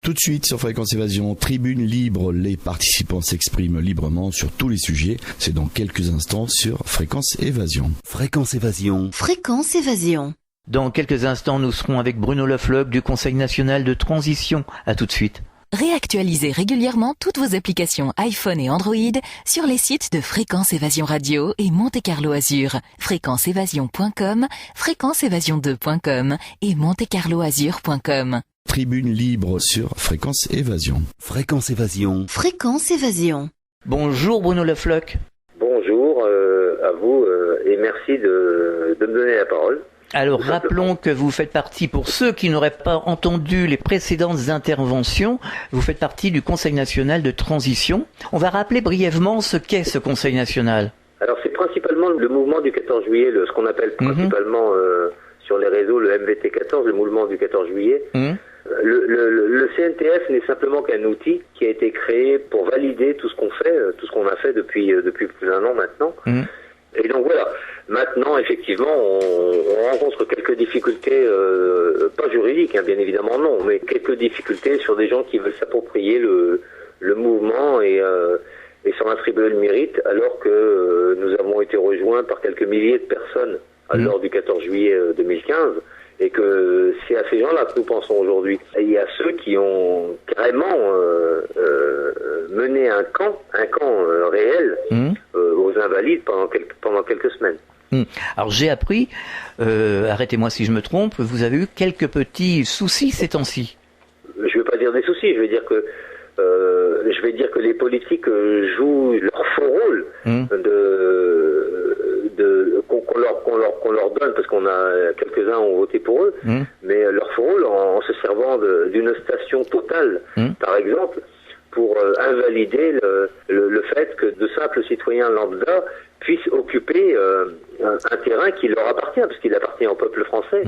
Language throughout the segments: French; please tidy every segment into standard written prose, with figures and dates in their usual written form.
Tout de suite sur Fréquence Évasion, tribune libre, les participants s'expriment librement sur tous les sujets. C'est dans quelques instants sur Fréquence Évasion. Fréquence Évasion. Fréquence Évasion. Dans quelques instants, nous serons avec Bruno Lefloc du Conseil national de transition. À tout de suite. Réactualisez régulièrement toutes vos applications iPhone et Android sur les sites de Fréquence Évasion Radio et Monte Carlo Azur. fréquenceévasion.com, fréquenceévasion2.com et montecarloazur.com. Tribune libre sur Fréquence Évasion. Fréquence Évasion. Fréquence Évasion. Bonjour Bruno Lefloc. Bonjour à vous et merci de me donner la parole. Alors rappelons que vous faites partie, pour ceux qui n'auraient pas entendu les précédentes interventions, vous faites partie du Conseil national de transition. On va rappeler brièvement ce qu'est ce Conseil national. Alors c'est principalement le mouvement du 14 juillet, ce qu'on appelle principalement sur les réseaux le MVT 14, le mouvement du 14 juillet. Le CNTF n'est simplement qu'un outil qui a été créé pour valider tout ce qu'on fait, tout ce qu'on a fait depuis plus d'un an maintenant. Et donc voilà, maintenant effectivement on rencontre quelques difficultés, pas juridiques bien évidemment non, mais quelques difficultés sur des gens qui veulent s'approprier le mouvement et s'en attribuer le mérite, alors que nous avons été rejoints par quelques milliers de personnes lors du 14 juillet 2015, et que c'est à ces gens-là que nous pensons aujourd'hui. Et il y a ceux qui ont carrément mené un camp réel aux Invalides pendant quelques semaines. Alors j'ai appris, arrêtez-moi si je me trompe, vous avez eu quelques petits soucis ces temps-ci. Je ne veux pas dire des soucis, je vais dire que les politiques jouent leur faux rôle qu'on leur donne, parce qu'on a quelques-uns ont voté pour eux, mais leur faux rôle en se servant d'une station totale, par exemple, pour invalider le fait que de simples citoyens lambda puissent occuper un terrain qui leur appartient, parce qu'il appartient au peuple français.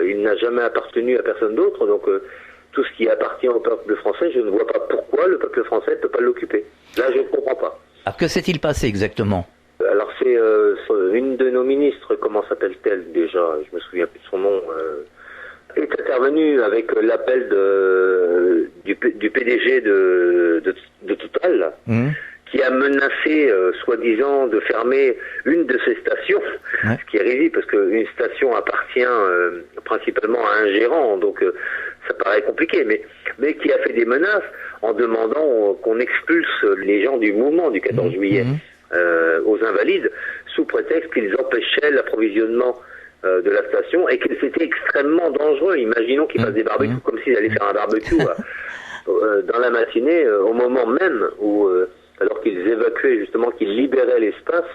Il n'a jamais appartenu à personne d'autre, donc tout ce qui appartient au peuple français, je ne vois pas pourquoi le peuple français ne peut pas l'occuper. Là, je ne comprends pas. Alors que s'est-il passé exactement ? Alors c'est une de nos ministres, comment s'appelle-t-elle déjà ? Je me souviens plus de son nom. Est intervenue avec l'appel du PDG de Total, qui a menacé, soi-disant, de fermer une de ses stations, ce qui est risible parce qu'une station appartient principalement à un gérant, donc ça paraît compliqué, mais qui a fait des menaces en demandant qu'on expulse les gens du mouvement du 14 juillet aux Invalides, sous prétexte qu'ils empêchaient l'approvisionnement de la station et que c'était extrêmement dangereux. Imaginons qu'ils fassent des barbecues comme s'ils allaient faire un barbecue dans la matinée, au moment même où, alors qu'ils évacuaient justement, qu'ils libéraient l'espace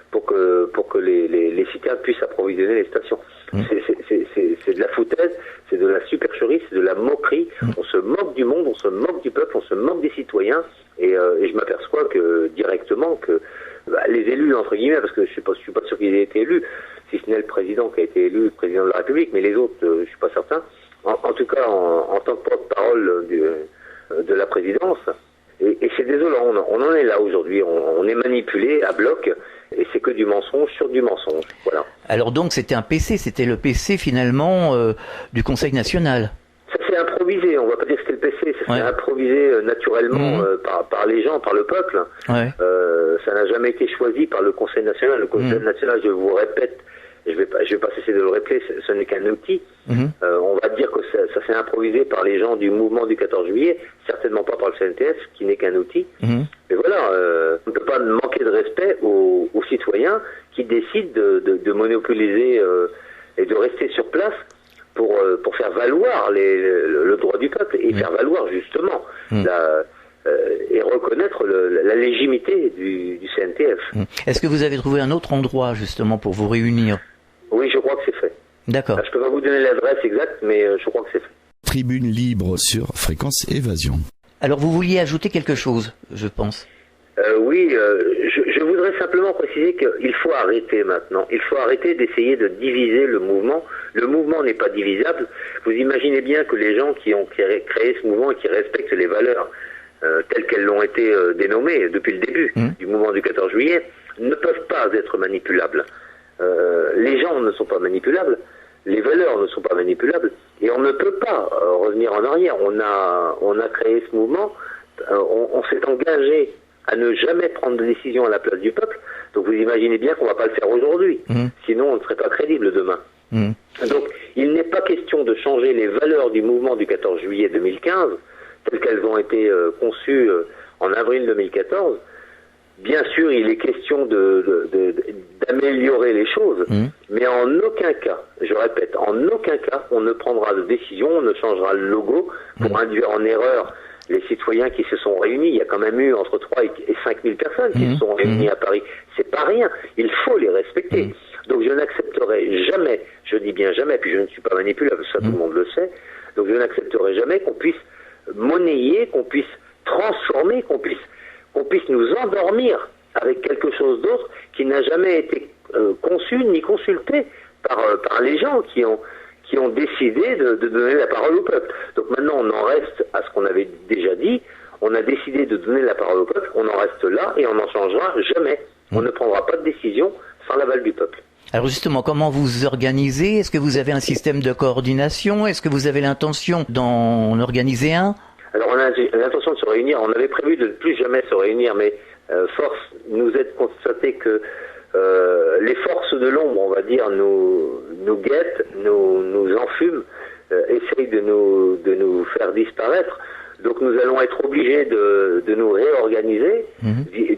pour que les citernes puissent approvisionner les stations. C'est de la foutaise, c'est de la supercherie, c'est de la moquerie. On se moque du monde, on se moque du peuple, on se moque des citoyens, et je m'aperçois que directement que les élus, entre guillemets, parce que je suis pas sûr qu'ils aient été élus, si ce n'est le président qui a été élu, le président de la République, mais les autres, je suis pas certain. En tout cas, en tant que porte-parole de la présidence, et c'est désolant, on en est là aujourd'hui, on est manipulé à bloc, et c'est que du mensonge sur du mensonge, voilà. Alors donc c'était un PC, c'était le PC finalement du Conseil national. Ça s'est improvisé, on va pas dire que c'était le PC, ça s'est improvisé naturellement par les gens, par le peuple. Ça n'a jamais été choisi par le Conseil national. Le Conseil national, je vous répète, je vais pas cesser de le répéter, ce n'est qu'un outil. On va dire que ça s'est improvisé par les gens du mouvement du 14 juillet, certainement pas par le CNTF, qui n'est qu'un outil. Mais voilà, on ne peut pas manquer de respect aux citoyens qui décident de monopoliser et de rester sur place pour faire valoir le droit du peuple et faire valoir justement et reconnaître la légitimité du CNTF. Est-ce que vous avez trouvé un autre endroit justement pour vous réunir ? Oui, je crois que c'est fait. D'accord. Je ne peux pas vous donner l'adresse exacte, mais je crois que c'est fait. Tribune libre sur Fréquence Évasion. Alors vous vouliez ajouter quelque chose, je pense. Oui, je voudrais simplement préciser qu'il faut arrêter maintenant. Il faut arrêter d'essayer de diviser le mouvement. Le mouvement n'est pas divisable. Vous imaginez bien que les gens qui ont créé ce mouvement et qui respectent les valeurs telles qu'elles l'ont été dénommées depuis le début du mouvement du 14 juillet, ne peuvent pas être manipulables. Les gens ne sont pas manipulables, les valeurs ne sont pas manipulables, Et on ne peut pas revenir en arrière. On a créé ce mouvement, on s'est engagé à ne jamais prendre de décision à la place du peuple. Donc vous imaginez bien qu'on ne va pas le faire aujourd'hui. Sinon on ne serait pas crédible demain. Donc il n'est pas question de changer les valeurs du mouvement du 14 juillet 2015, telles qu'elles ont été conçues en avril 2014. Bien sûr, il est question d'améliorer les choses, mais en aucun cas, je répète, en aucun cas, on ne prendra de décision, on ne changera le logo pour induire en erreur les citoyens qui se sont réunis. Il y a quand même eu entre 3 et 5 000 personnes qui se sont réunies à Paris. C'est pas rien. Il faut les respecter. Donc je n'accepterai jamais, je dis bien jamais, puis je ne suis pas manipulable, ça tout le monde le sait, donc je n'accepterai jamais qu'on puisse monnayer, qu'on puisse transformer, qu'on puisse nous endormir avec quelque chose d'autre qui n'a jamais été conçu ni consulté par les gens qui ont décidé de donner la parole au peuple. Donc maintenant on en reste à ce qu'on avait déjà dit, on a décidé de donner la parole au peuple, on en reste là et on n'en changera jamais. On ne prendra pas de décision sans l'aval du peuple. Alors justement, comment vous organisez? Est-ce que vous avez un système de coordination? Est-ce que vous avez l'intention d'en organiser un? Alors on a l'intention de se réunir, on avait prévu de ne plus jamais se réunir, mais force nous est de constater que les forces de l'ombre, on va dire, nous guettent, nous enfument, essayent de nous faire disparaître. Donc nous allons être obligés de nous réorganiser,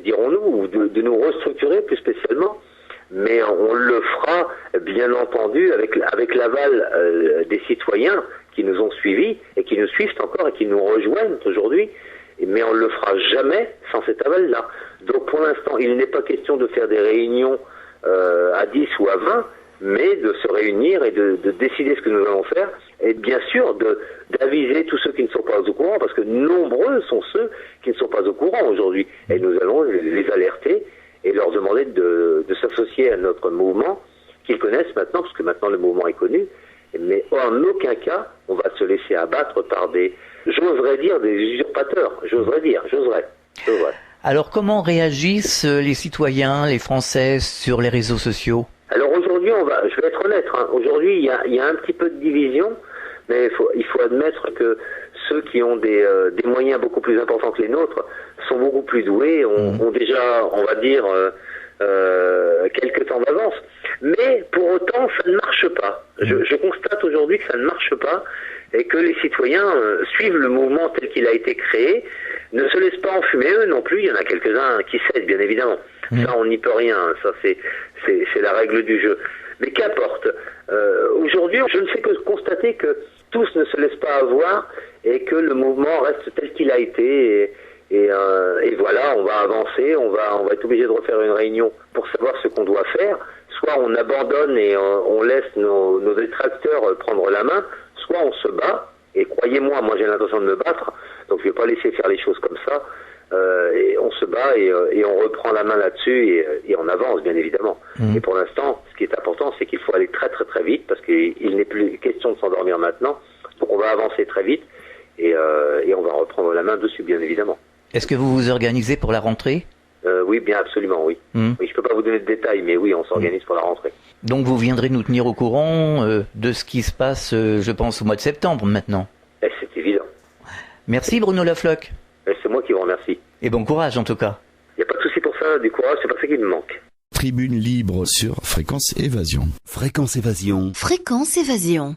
dirons-nous, ou de nous restructurer plus spécialement. Mais on le fera, bien entendu, avec l'aval des citoyens qui nous ont suivis et qui nous suivent encore et qui nous rejoignent aujourd'hui. Mais on ne le fera jamais sans cet aval-là. Donc pour l'instant, il n'est pas question de faire des réunions à 10 ou à 20, mais de se réunir et de décider ce que nous allons faire. Et bien sûr, d'aviser tous ceux qui ne sont pas au courant, parce que nombreux sont ceux qui ne sont pas au courant aujourd'hui. Et nous allons les alerter et leur demander de s'associer à notre mouvement, qu'ils connaissent maintenant, parce que maintenant le mouvement est connu, mais en aucun cas on va se laisser abattre par j'oserais dire, des usurpateurs, j'oserais. Alors comment réagissent les citoyens, les Français sur les réseaux sociaux? Alors aujourd'hui, je vais être honnête, aujourd'hui il y a un petit peu de division, mais il faut admettre que ceux qui ont des moyens beaucoup plus importants que les nôtres sont beaucoup plus doués, ont déjà, on va dire, quelques temps d'avance. Mais pour autant, ça ne marche pas. Je constate aujourd'hui que ça ne marche pas et que les citoyens suivent le mouvement tel qu'il a été créé, ne se laissent pas enfumer, eux non plus. Il y en a quelques-uns qui cèdent, bien évidemment. Ça, on n'y peut rien. Ça, c'est la règle du jeu. Mais qu'importe. Aujourd'hui, je ne fais que constater que tous ne se laissent pas avoir et que le mouvement reste tel qu'il a été. Et voilà, on va avancer, on va être obligé de refaire une réunion pour savoir ce qu'on doit faire. Soit on abandonne et on laisse nos détracteurs prendre la main, soit on se bat. Et croyez-moi, moi j'ai l'intention de me battre, donc je vais pas laisser faire les choses comme ça. Et on se bat et on reprend la main là-dessus et on avance, bien évidemment. Et pour l'instant, ce qui est important, c'est qu'il faut aller très très très vite parce qu'il n'est plus question de s'endormir maintenant. Donc on va avancer très vite et on va reprendre la main dessus, bien évidemment. Est-ce que vous vous organisez pour la rentrée? Oui, bien absolument, oui. Oui, je peux pas vous donner de détails, mais oui, on s'organise pour la rentrée. Donc vous viendrez nous tenir au courant de ce qui se passe, je pense, au mois de septembre maintenant. C'est évident. Merci Bruno Lafloc. C'est moi qui vous remercie. Et bon courage en tout cas. Il n'y a pas de souci pour ça, du courage, c'est pas ça qui me manque. Tribune libre sur Fréquence Évasion. Fréquence Évasion. Fréquence Évasion.